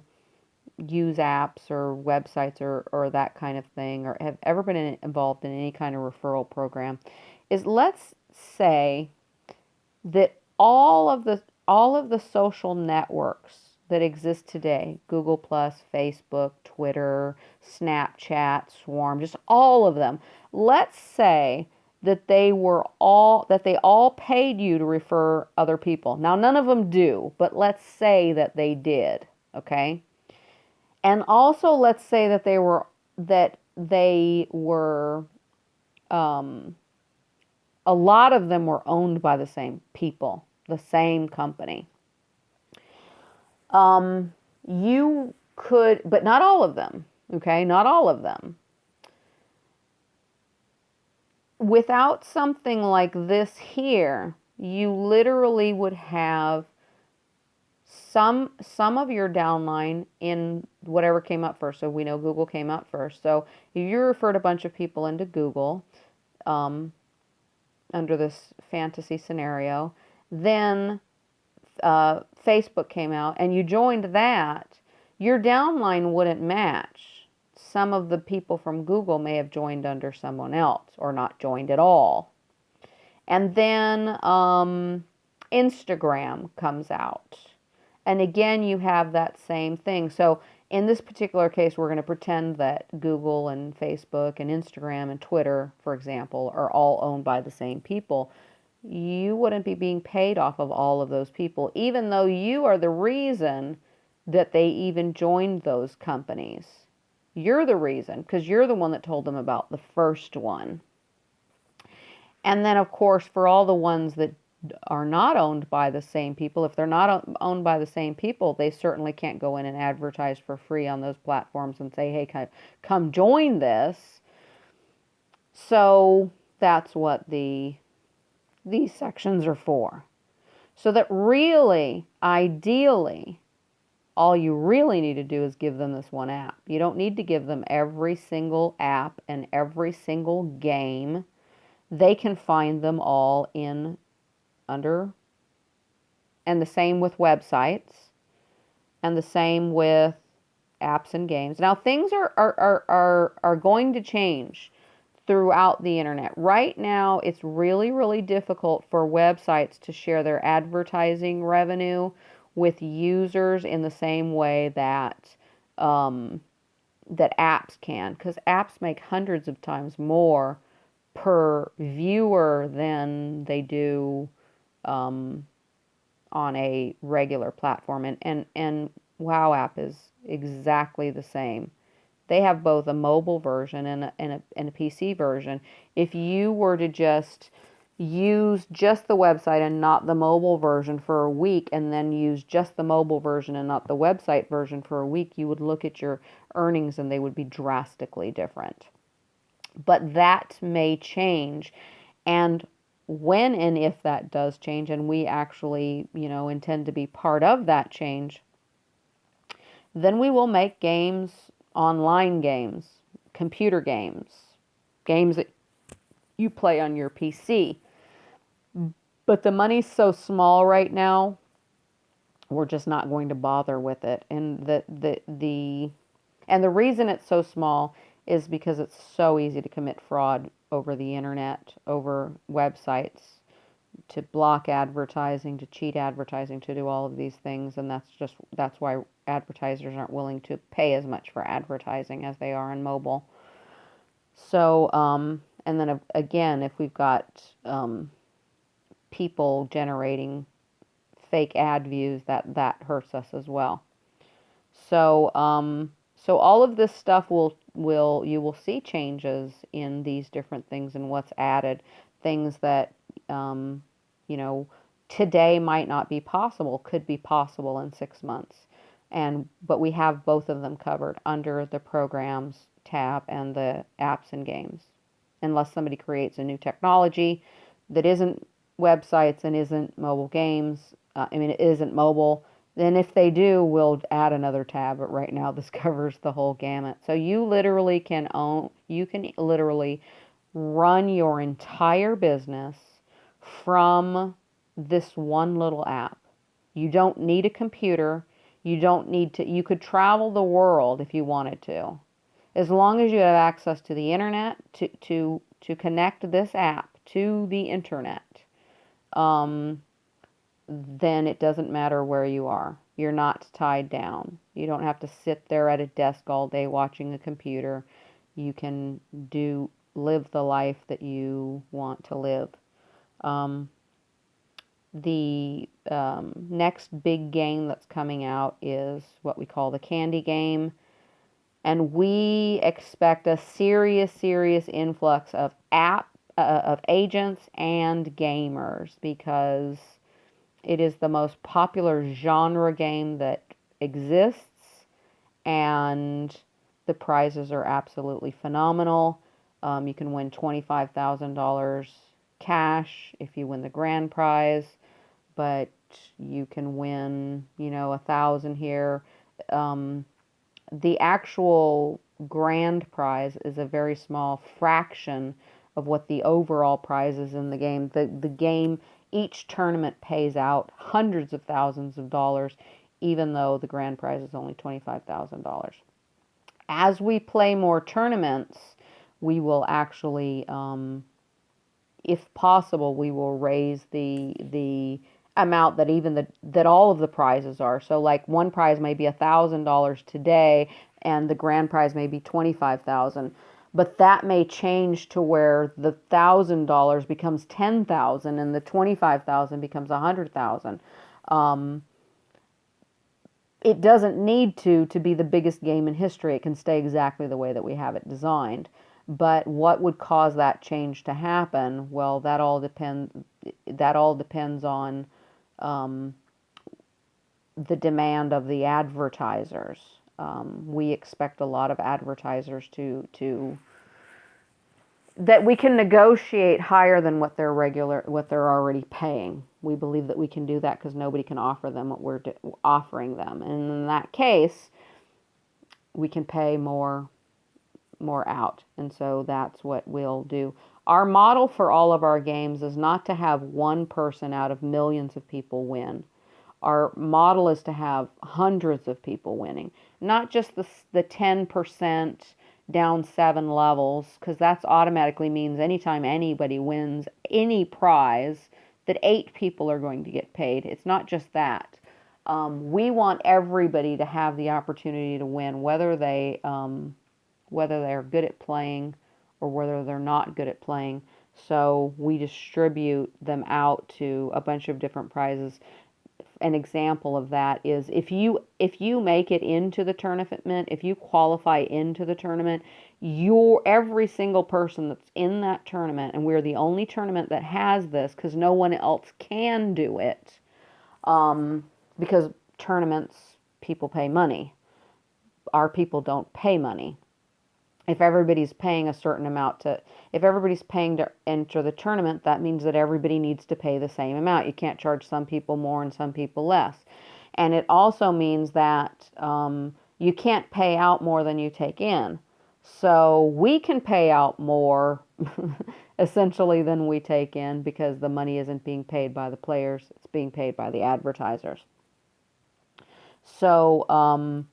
use apps or websites or that kind of thing, or have ever been involved in any kind of referral program, is let's say that all of the social networks that exist today, Google Plus, Facebook, Twitter, Snapchat, Swarm, just all of them. Let's say that they all paid you to refer other people. Now none of them do, but let's say that they did, okay? And also let's say that they were a lot of them were owned by the same people, the same company. You could, but not all of them, okay? Not all of them. Without something like this here, you literally would have some of your downline in whatever came up first. So we know Google came up first. So if you referred a bunch of people into Google, under this fantasy scenario, then Facebook came out and you joined that, your downline wouldn't match. Some of the people from Google may have joined under someone else or not joined at all. And then Instagram comes out. And again, you have that same thing. So in this particular case, we're going to pretend that Google and Facebook and Instagram and Twitter, for example, are all owned by the same people. You wouldn't be being paid off of all of those people, even though you are the reason that they even joined those companies. You're the reason, because you're the one that told them about the first one. And then, of course, for all the ones that are not owned by the same people, if they're not owned by the same people, they certainly can't go in and advertise for free on those platforms and say, hey, come join this. So that's what these sections are for. So that really, ideally, all you really need to do is give them this one app. You don't need to give them every single app and every single game. They can find them all in under, and the same with websites, and the same with apps and games. Now things are going to change throughout the internet. Right now, it's really, really difficult for websites to share their advertising revenue with users in the same way that that apps can, because apps make hundreds of times more per viewer than they do on a regular platform. And Wow app is exactly the same. They have both a mobile version and a PC version. If you were to just use just the website and not the mobile version for a week, and then use just the mobile version and not the website version for a week, you would look at your earnings and they would be drastically different. But that may change. And when and if that does change, and we actually, intend to be part of that change, then we will make games, online games, computer games, games that you play on your PC. But the money's so small right now, we're just not going to bother with it. And the reason it's so small is because it's so easy to commit fraud over the internet, over websites, to block advertising, to cheat advertising, to do all of these things. And that's why advertisers aren't willing to pay as much for advertising as they are on mobile. So, and then again, if we've got people generating fake ad views, that hurts us as well. So, so all of this stuff you will see changes in these different things and what's added, things that today might not be possible, could be possible in 6 months. But we have both of them covered under the programs tab and the apps and games. Unless somebody creates a new technology that isn't websites and isn't mobile games, it isn't mobile, then if they do, we'll add another tab. But right now, this covers the whole gamut. So you can literally run your entire business from this one little app. You don't need a computer. You don't need to, you could travel the world if you wanted to. As long as you have access to the internet, to connect this app to the internet, then it doesn't matter where you are. You're not tied down. You don't have to sit there at a desk all day watching a computer. You can live the life that you want to live. The next big game that's coming out is what we call the candy game. And we expect a serious influx of of agents and gamers, because it is the most popular genre game that exists, and the prizes are absolutely phenomenal. You can win $25,000 cash if you win the grand prize, but you can win, 1,000 here. The actual grand prize is a very small fraction of what the overall prize is in the game. The game, each tournament pays out hundreds of thousands of dollars, even though the grand prize is only $25,000. As we play more tournaments, we will actually, if possible, we will raise the amount that that all of the prizes are. So like one prize may be $1,000 today, and the grand prize may be 25,000. But that may change to where the $1,000 becomes 10,000 and the 25,000 becomes 100,000. It doesn't need to be the biggest game in history. It can stay exactly the way that we have it designed. But what would cause that change to happen? Well, that all depends on the demand of the advertisers. We expect a lot of advertisers to that we can negotiate higher than what they're already paying. We believe that we can do that because nobody can offer them what we're offering them, and in that case, we can pay more out, and so that's what we'll do. Our model for all of our games is not to have one person out of millions of people win. Our model is to have hundreds of people winning, not just the 10% down 7 levels, because that's automatically means anytime anybody wins any prize, that 8 people are going to get paid. It's not just that. We want everybody to have the opportunity to win, whether they're good at playing or whether they're not good at playing. So we distribute them out to a bunch of different prizes. An example of that is if you make it into the tournament, if you qualify into the tournament, every single person that's in that tournament, and we're the only tournament that has this because no one else can do it, because tournaments, people pay money. Our people don't pay money. If everybody's paying a certain amount if everybody's paying to enter the tournament, that means that everybody needs to pay the same amount. You can't charge some people more and some people less. And it also means that you can't pay out more than you take in. So we can pay out more essentially than we take in, because the money isn't being paid by the players, it's being paid by the advertisers. So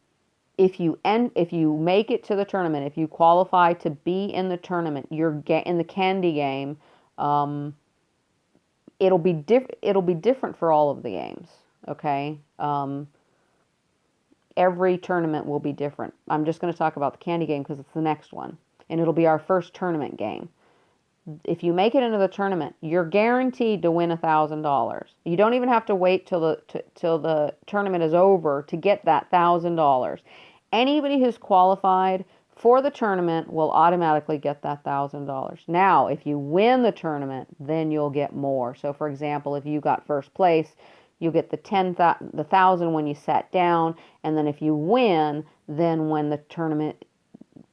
if you make it to the tournament, if you qualify to be in the tournament, you're in the candy game. It'll be different for all of the games. Okay. Every tournament will be different. I'm just going to talk about the candy game because it's the next one, and it'll be our first tournament game. If you make it into the tournament, you're guaranteed to win $1,000. You don't even have to wait till the tournament is over to get that $1,000. Anybody who's qualified for the tournament will automatically get that $1,000. Now, if you win the tournament, then you'll get more. So, for example, if you got first place, you'll get the $1,000 when you sat down, and then if you win, then when the tournament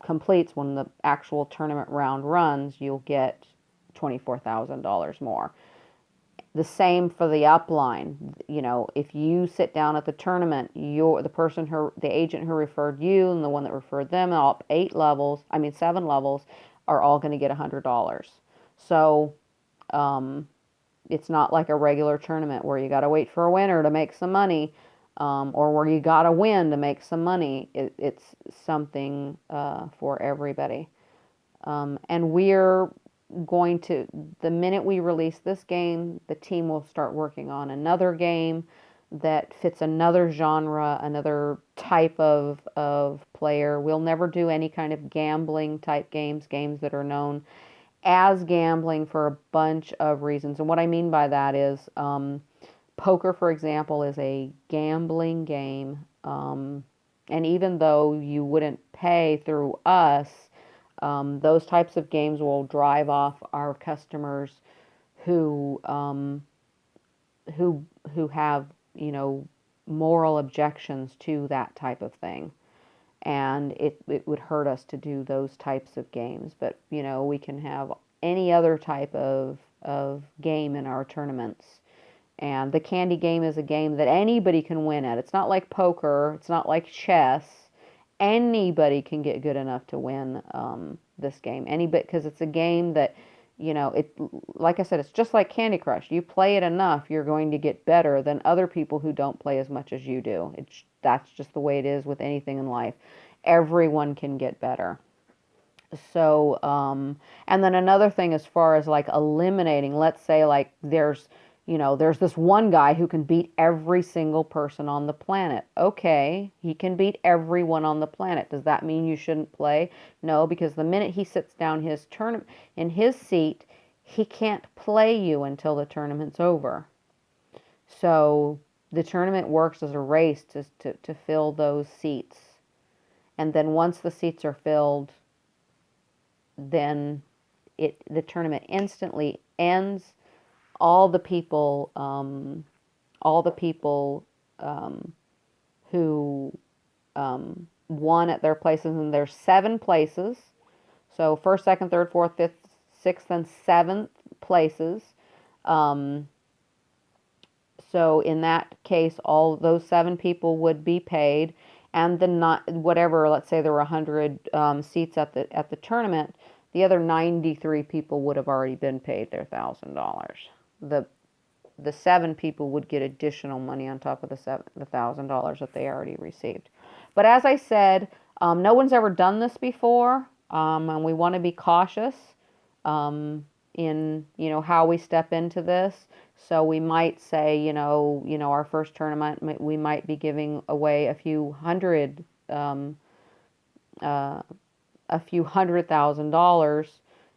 completes, when the actual tournament round runs, you'll get $24,000 more. The same for the upline. If you sit down at the tournament, the agent who referred you and the one that referred them, all 7 levels, are all going to get $100. So it's not like a regular tournament where you got to wait for a winner to make some money, or where you got to win to make some money. It's something for everybody. And we're going to, the minute we release this game, the team will start working on another game that fits another genre, another type of player. We'll never do any kind of gambling type games that are known as gambling for a bunch of reasons. And what I mean by that is poker, for example, is a gambling game. And even though you wouldn't pay through us, those types of games will drive off our customers who who who have, moral objections to that type of thing. And it would hurt us to do those types of games. But, we can have any other type of game in our tournaments. And the candy game is a game that anybody can win at. It's not like poker. It's not like chess. Anybody can get good enough to win this game. Anybody, because it's a game that, it, like I said, it's just like Candy Crush. You play it enough, you're going to get better than other people who don't play as much as you do. That's just the way it is with anything in life. Everyone can get better. So, and then another thing, as far as like eliminating, let's say like there's this one guy who can beat every single person on the planet. Okay, he can beat everyone on the planet. Does that mean you shouldn't play? No, because the minute he sits down his turn in his seat, he can't play you until the tournament's over. So the tournament works as a race to fill those seats. And then once the seats are filled, then the tournament instantly ends. All the people who won at their places, and there's 7 places. So first, second, third, fourth, fifth, sixth, and seventh places. So in that case, all those 7 people would be paid, and the not whatever. Let's say there were 100 seats at the tournament. The other 93 people would have already been paid their $1,000. The 7 people would get additional money on top of the $1,000 that they already received. But as I said, no one's ever done this before, and we want to be cautious in how we step into this. So we might say, our first tournament, we might be giving away a few $100,000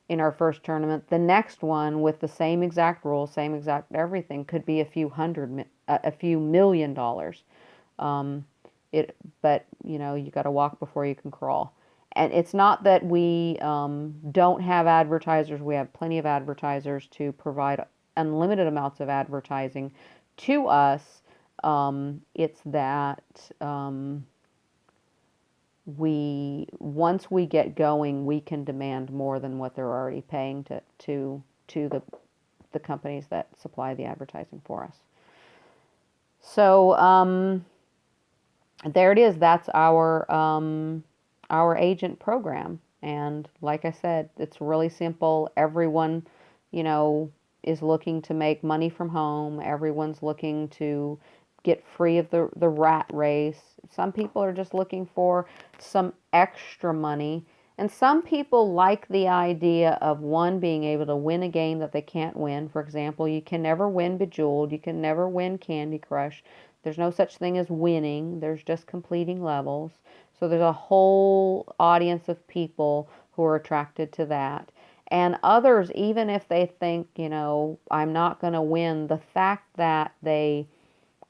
in our first tournament. The next one, with the same exact rules, same exact everything, could be a few $1 million. But you got to walk before you can crawl. And it's not that we don't have advertisers. We have plenty of advertisers to provide unlimited amounts of advertising to us. It's that once we get going, we can demand more than what they're already paying to the companies that supply the advertising for us. So there it is. That's our agent program. And like I said, it's really simple. Everyone, is looking to make money from home. Everyone's looking to get free of the rat race. Some people are just looking for some extra money. And some people like the idea of, one, being able to win a game that they can't win. For example, you can never win Bejeweled. You can never win Candy Crush. There's no such thing as winning. There's just completing levels. So there's a whole audience of people who are attracted to that. And others, even if they think, I'm not going to win, the fact that they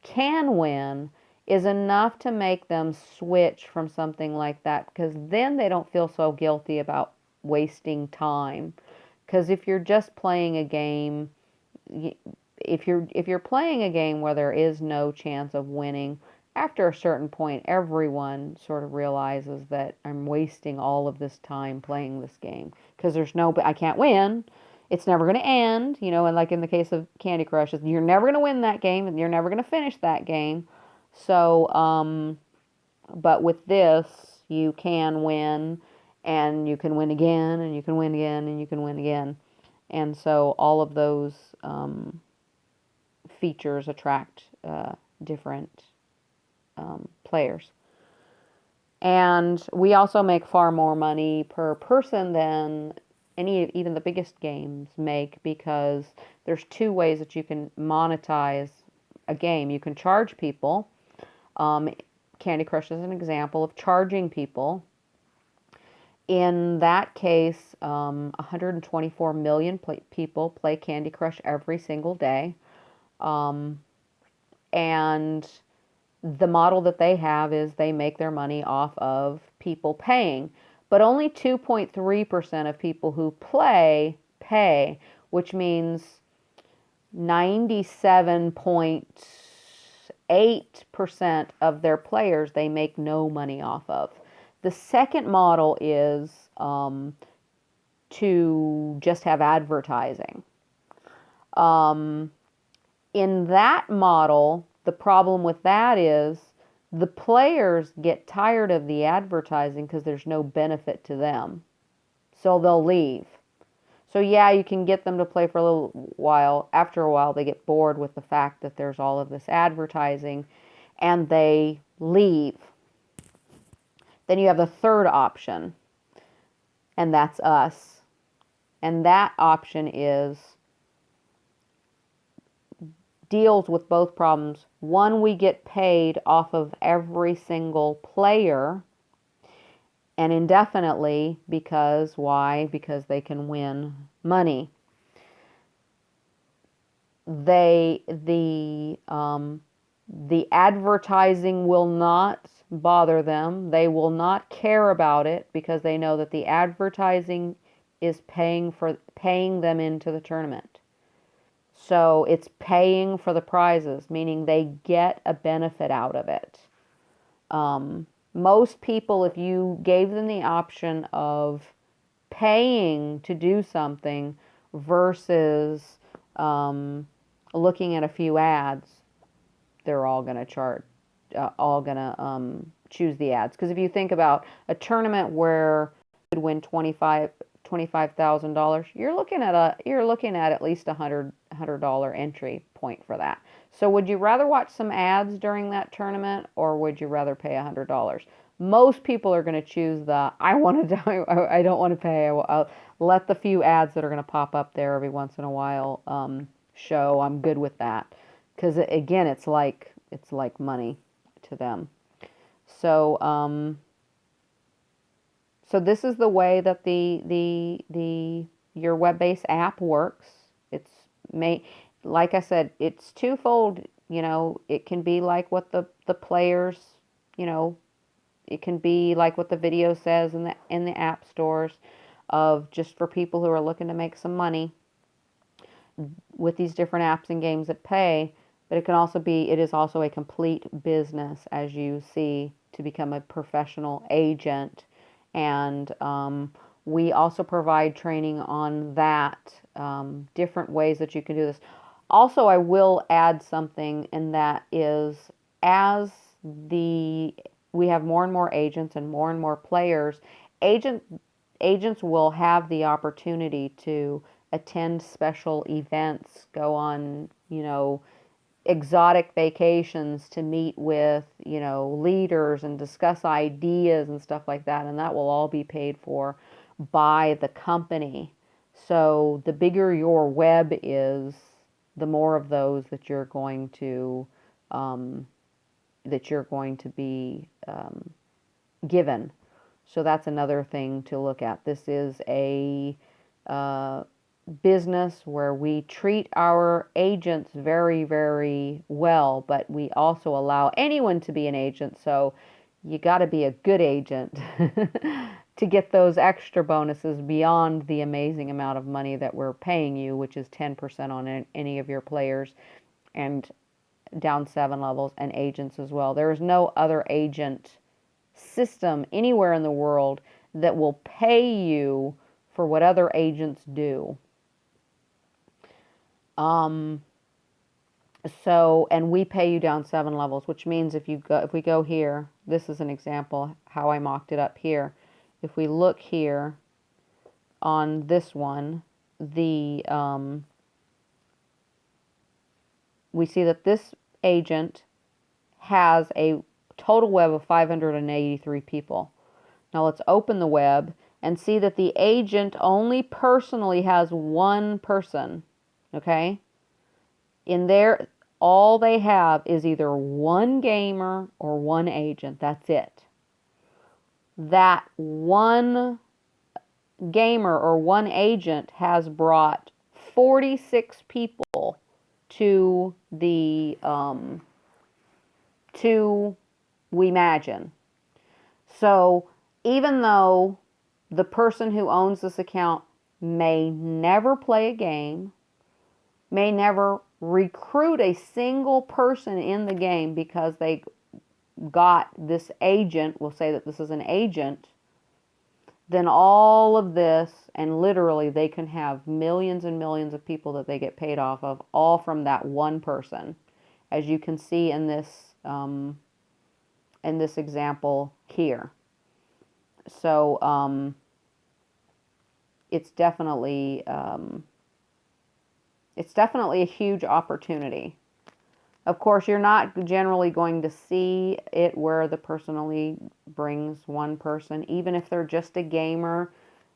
can win is enough to make them switch from something like that, because then they don't feel so guilty about wasting time. Because if you're just playing a game, if you're playing a game where there is no chance of winning, after a certain point, everyone sort of realizes that I'm wasting all of this time playing this game, because I can't win. It's never going to end, and like in the case of Candy Crush, you're never going to win that game, and you're never going to finish that game. So, but with this, you can win, and you can win again, and you can win again, and you can win again. And so all of those features attract different players. And we also make far more money per person than even the biggest games make, because there's two ways that you can monetize a game. You can charge people. Candy Crush is an example of charging people. In that case, 124 million people play Candy Crush every single day. And the model that they have is they make their money off of people paying. But only 2.3% of people who play pay, which means 97.8% of their players they make no money off of. The second model is to just have advertising. In that model, the problem with that is the players get tired of the advertising because there's no benefit to them. So they'll leave. So yeah, you can get them to play for a little while. After a while, they get bored with the fact that there's all of this advertising and they leave. Then you have the third option, and that's us. And that option deals with both problems. One, we get paid off of every single player, and indefinitely, because why? Because they can win money. The advertising will not bother them. They will not care about it because they know that the advertising is paying them into the tournament. So it's paying for the prizes, meaning they get a benefit out of it. Most people, if you gave them the option of paying to do something versus looking at a few ads, they're all going to choose the ads. Because if you think about a tournament where you could win $25,000, you're looking at least $100 entry point for that. So would you rather watch some ads during that tournament, or would you rather pay $100? Most people are going to choose the I don't want to pay. I'll let the few ads that are going to pop up there every once in a while show. I'm good with that, because again, it's like money to them. So so this is the way that your web-based app works. Like I said, it's twofold. It can be like what the players, it can be like what the video says in the app stores, of just for people who are looking to make some money with these different apps and games that pay. But it is also a complete business, as you see, to become a professional agent. And we also provide training on that, different ways that you can do this. Also, I will add something, and that is, as we have more and more agents and more players, agents will have the opportunity to attend special events, go on, exotic vacations to meet with, leaders and discuss ideas and stuff like that. And that will all be paid for by the company. So the bigger your web is, the more of those that you're going to be given. So that's another thing to look at. This is a business where we treat our agents very, very well, but we also allow anyone to be an agent. So you got to be a good agent to get those extra bonuses beyond the amazing amount of money that we're paying you, which is 10% on any of your players, and down 7 levels, and agents as well. There is no other agent system anywhere in the world that will pay you for what other agents do. And we pay you down 7 levels, which means if we go here, this is an example how I mocked it up here. if we look here on this one, the we see that this agent has a total web of 583 people. Now let's open the web and see that the agent only personally has one person, okay? In there, all they have is either one gamer or one agent. That's it. That one gamer or one agent has brought 46 people to the to Wemagine. So even though the person who owns this account may never play a game, may never recruit a single person in the game because they got this agent, we'll say that this is an agent, then all of this, and literally they can have millions and millions of people that they get paid off of, all from that one person, as you can see in this example here. So it's definitely a huge opportunity. Of course, you're not generally going to see it where the person only brings one person. Even if they're just a gamer,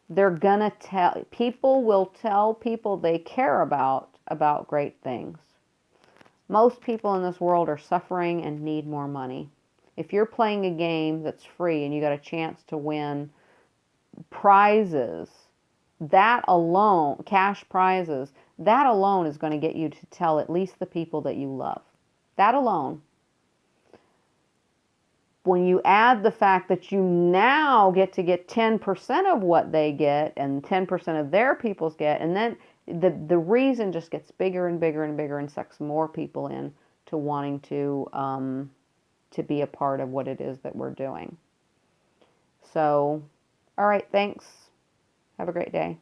they're gonna tell, people will tell people they care about great things. Most people in this world are suffering and need more money. If you're playing a game that's free and you got a chance to win prizes, that alone, cash prizes, that alone is going to get you to tell at least the people that you love. That alone. When you add the fact that you now get to get 10% of what they get and 10% of their people's get, and then the reason just gets bigger and bigger and bigger and sucks more people in to wanting to be a part of what it is that we're doing. So, all right, thanks. Have a great day.